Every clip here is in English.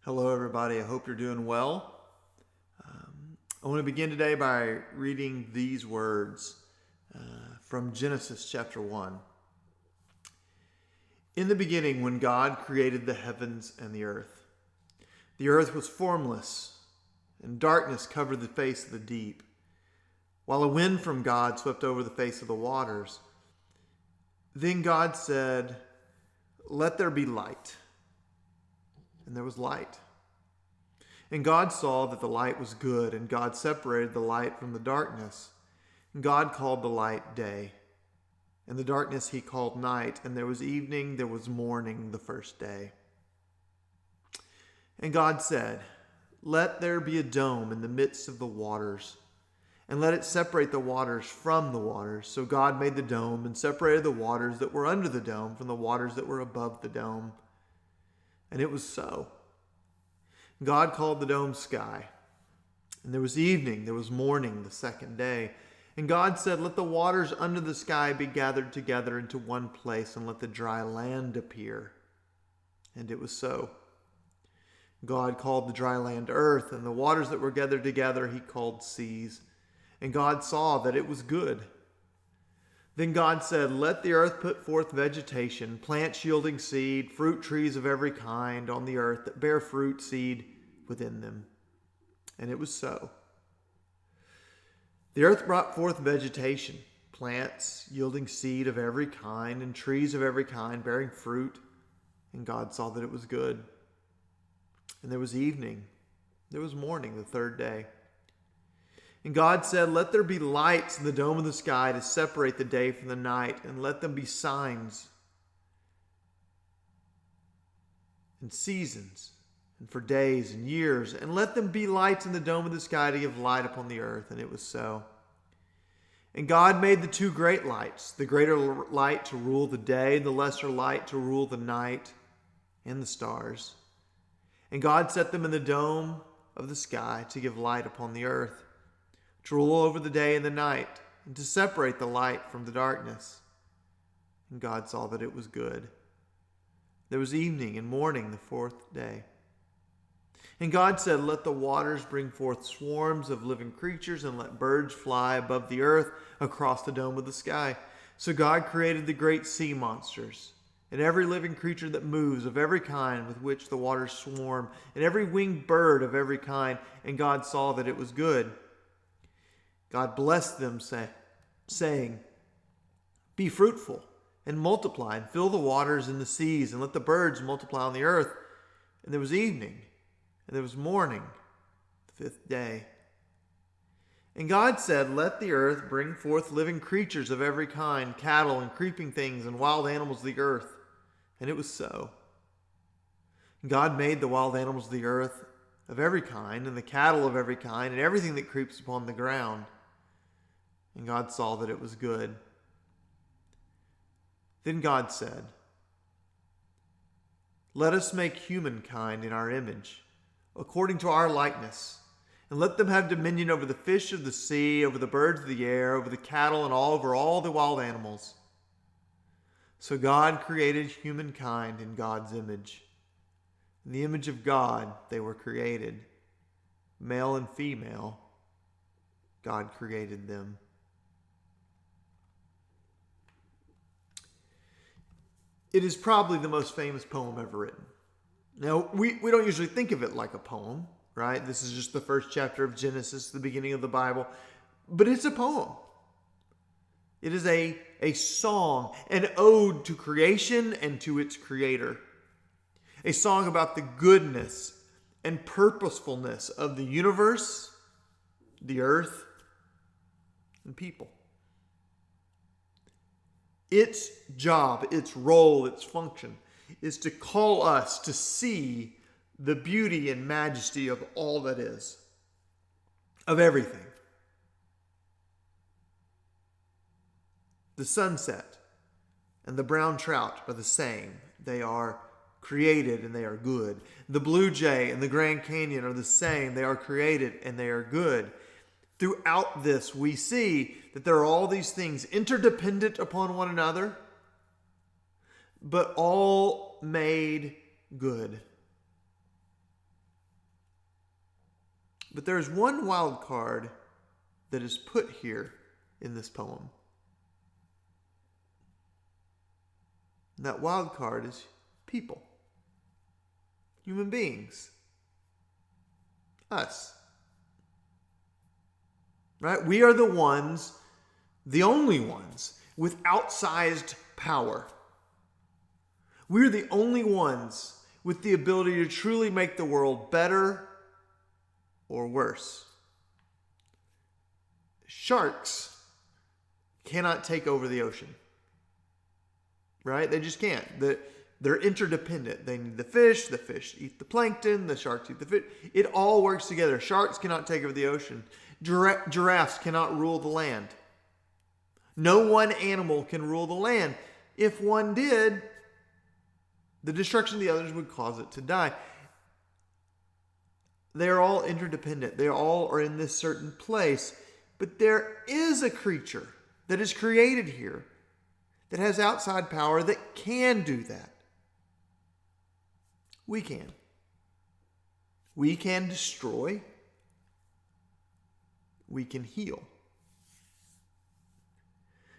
Hello, everybody. I hope you're doing well. I want to begin today by reading these words from Genesis chapter 1. In the beginning, when God created the heavens and the earth was formless, and darkness covered the face of the deep, while a wind from God swept over the face of the waters. Then God said, "Let there be light." And there was light. And God saw that the light was good, and God separated the light from the darkness. And God called the light day, and the darkness he called night. And there was evening, there was morning the first day. And God said, "Let there be a dome in the midst of the waters, and let it separate the waters from the waters." So God made the dome and separated the waters that were under the dome from the waters that were above the dome. And it was so. God called the dome sky. And there was evening, there was morning the second day. And God said, "Let the waters under the sky be gathered together into one place, and let the dry land appear." And it was so. God called the dry land earth, and the waters that were gathered together he called seas. And God saw that it was good. Then God said, "Let the earth put forth vegetation, plants yielding seed, fruit trees of every kind on the earth that bear fruit seed within them." And it was so. The earth brought forth vegetation, plants yielding seed of every kind, and trees of every kind bearing fruit. And God saw that it was good. And there was evening, there was morning the third day. And God said, "Let there be lights in the dome of the sky to separate the day from the night, and let them be signs and seasons, and for days and years, and let them be lights in the dome of the sky to give light upon the earth." And it was so. And God made the two great lights, the greater light to rule the day, and the lesser light to rule the night, and the stars. And God set them in the dome of the sky to give light upon the earth, to rule over the day and the night, and to separate the light from the darkness. And God saw that it was good. There was evening and morning the fourth day. And God said, "Let the waters bring forth swarms of living creatures, and let birds fly above the earth across the dome of the sky." So God created the great sea monsters, and every living creature that moves of every kind with which the waters swarm, and every winged bird of every kind. And God saw that it was good. God blessed them, saying, "Be fruitful and multiply, and fill the waters in the seas, and let the birds multiply on the earth." And there was evening, and there was morning, the fifth day. And God said, "Let the earth bring forth living creatures of every kind, cattle and creeping things, and wild animals of the earth." And it was so. God made the wild animals of the earth of every kind, and the cattle of every kind, and everything that creeps upon the ground. And God saw that it was good. Then God said, "Let us make humankind in our image, according to our likeness, and let them have dominion over the fish of the sea, over the birds of the air, over the cattle, and over all the wild animals." So God created humankind in God's image. In the image of God they were created. Male and female, God created them. It is probably the most famous poem ever written. Now, we don't usually think of it like a poem, right? This is just the first chapter of Genesis, the beginning of the Bible. But it's a poem. It is a song, an ode to creation and to its creator. A song about the goodness and purposefulness of the universe, the earth, and people. Its job, its role, its function is to call us to see the beauty and majesty of all that is, of everything. The sunset and the brown trout are the same. They are created and they are good. The blue jay and the Grand Canyon are the same. They are created and they are good. Throughout this, we see that there are all these things interdependent upon one another, but all made good. But there's one wild card that is put here in this poem. And that wild card is people. Human beings. Us. Right? We are the ones, the only ones, with outsized power. We're the only ones with the ability to truly make the world better or worse. Sharks cannot take over the ocean. Right? They just can't. They're interdependent. They need the fish eat the plankton, the sharks eat the fish. It all works together. Sharks cannot take over the ocean. Giraffes cannot rule the land. No one animal can rule the land. If one did, the destruction of the others would cause it to die. They are all interdependent. They all are in this certain place. But there is a creature that is created here that has outside power that can do that. We can. We can destroy. We can heal.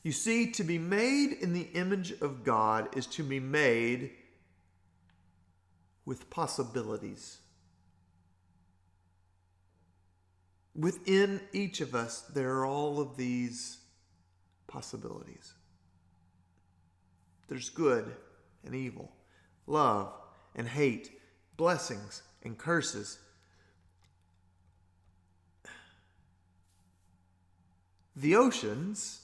You see, to be made in the image of God is to be made with possibilities. Within each of us, there are all of these possibilities. There's good and evil, love and hate, blessings and curses. The oceans,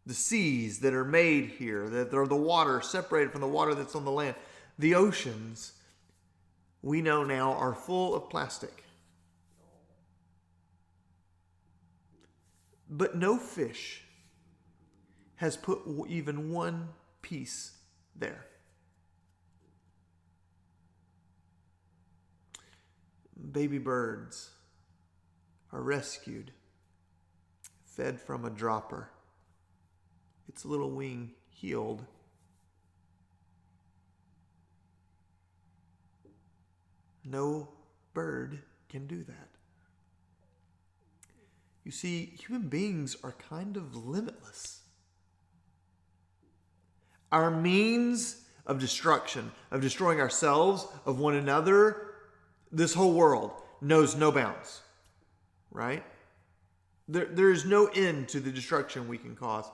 the seas that are made here, that are the water separated from the water that's on the land, the oceans, we know now, are full of plastic. But no fish has put even one piece there. Baby birds are rescued, fed from a dropper, its little wing healed. No bird can do that. You see, human beings are kind of limitless. Our means of destruction, of destroying ourselves, of one another, this whole world knows no bounds, right? There is no end to the destruction we can cause.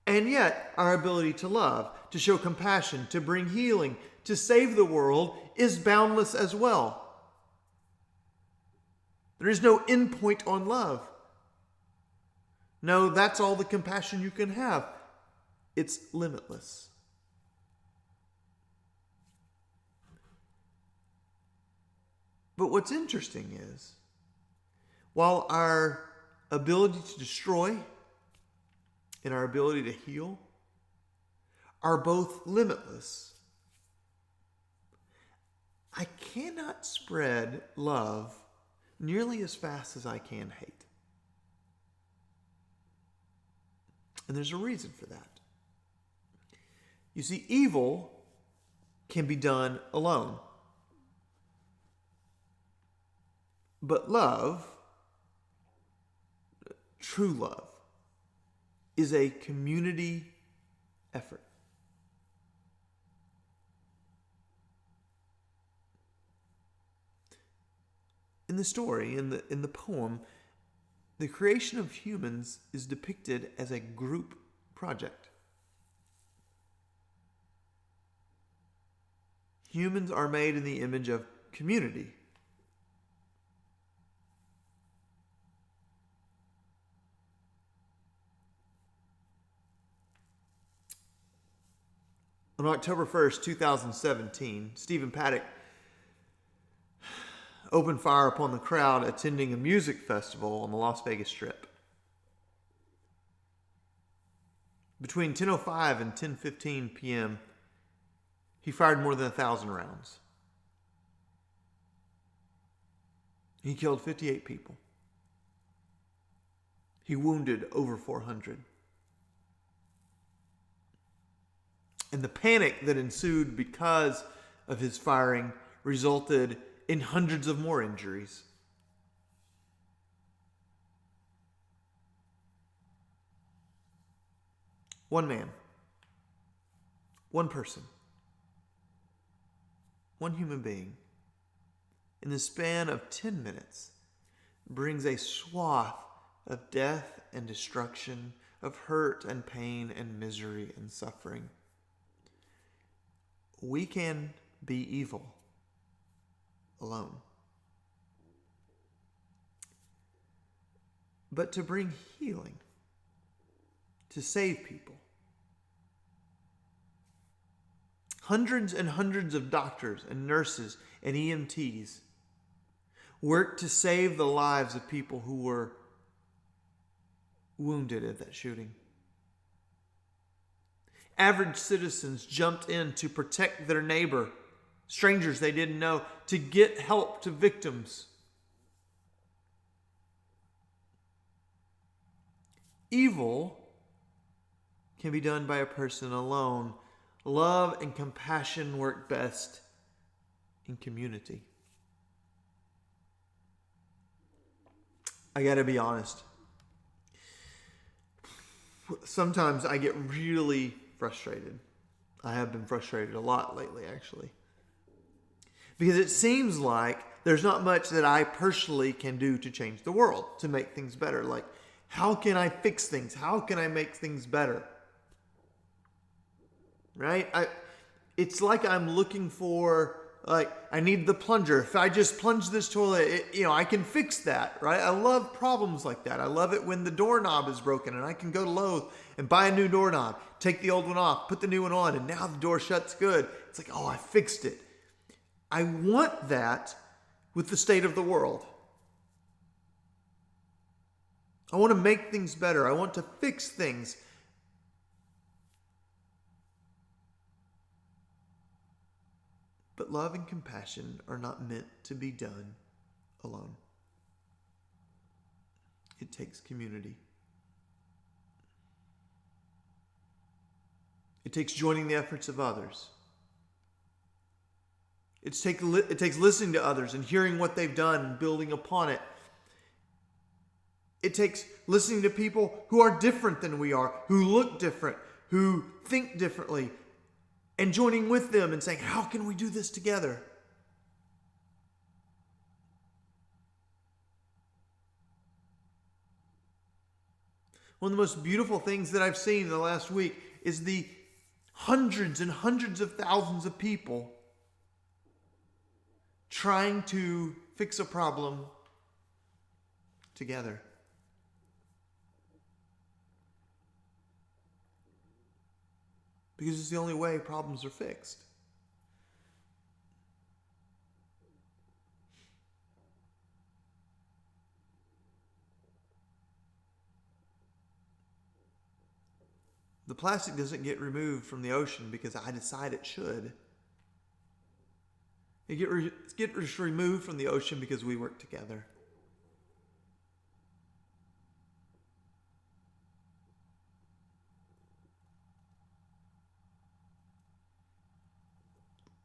And yet, our ability to love, to show compassion, to bring healing, to save the world is boundless as well. There is no end point on love. No, that's all the compassion you can have. It's limitless. But what's interesting is, while our ability to destroy and our ability to heal are both limitless, I cannot spread love nearly as fast as I can hate. And there's a reason for that. You see, evil can be done alone. But love, true love, is a community effort. In the story, in the poem, the creation of humans is depicted as a group project. Humans are made in the image of community. On October 1st, 2017, Stephen Paddock opened fire upon the crowd attending a music festival on the Las Vegas Strip. Between 10:05 and 10:15 p.m., he fired more than 1,000 rounds. He killed 58 people. He wounded over 400. And the panic that ensued because of his firing resulted in hundreds of more injuries. one man, one person, one human being, in the span of 10 minutes, brings a swath of death and destruction, of hurt and pain and misery and suffering. We can be evil alone. But to bring healing, to save people, hundreds and hundreds of doctors and nurses and EMTs worked to save the lives of people who were wounded at that shooting. Average citizens jumped in to protect their neighbor, strangers they didn't know, to get help to victims. Evil can be done by a person alone. Love and compassion work best in community. I gotta be honest. Sometimes I get really frustrated. I have been frustrated a lot lately, actually. Because it seems like there's not much that I personally can do to change the world, to make things better. Like, how can I fix things? How can I make things better? Right? It's like I'm looking for, I need the plunger. If I just plunge this toilet, I can fix that, right? I love problems like that. I love it when the doorknob is broken and I can go to Lowe's and buy a new doorknob, take the old one off, put the new one on, and now the door shuts good. It's like, oh, I fixed it. I want that with the state of the world. I want to make things better. I want to fix things. But love and compassion are not meant to be done alone. It takes community. It takes joining the efforts of others. It takes listening to others and hearing what they've done and building upon it. It takes listening to people who are different than we are, who look different, who think differently, and joining with them and saying, how can we do this together? One of the most beautiful things that I've seen in the last week is the hundreds and hundreds of thousands of people trying to fix a problem together. Because it's the only way problems are fixed. The plastic doesn't get removed from the ocean because I decide it should. It gets removed from the ocean because we work together.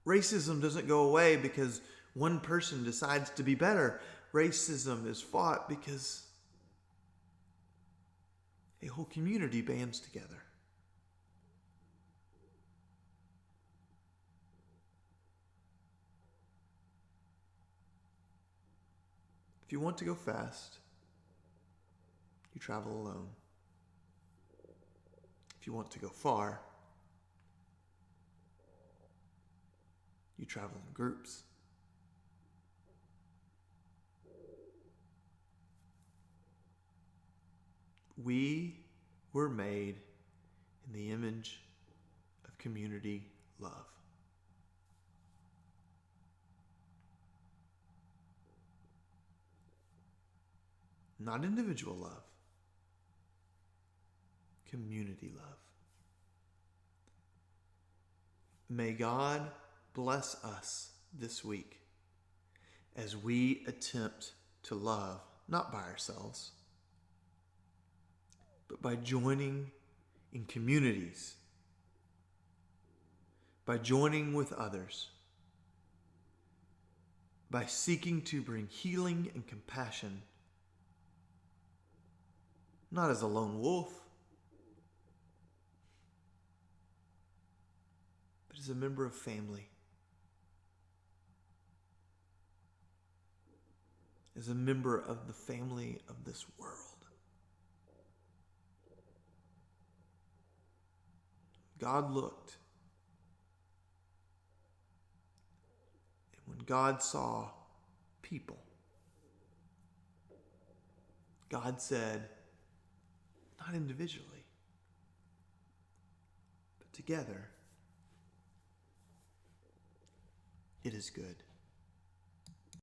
Racism doesn't go away because one person decides to be better. Racism is fought because a whole community bands together. If you want to go fast, you travel alone. If you want to go far, you travel in groups. We were made in the image of community love. Not individual love. Community love. May God bless us this week as we attempt to love, not by ourselves, but by joining in communities, by joining with others, by seeking to bring healing and compassion, not as a lone wolf, as a member of family, as a member of the family of this world. God looked, and when God saw people, God said, not individually, but together, it is good.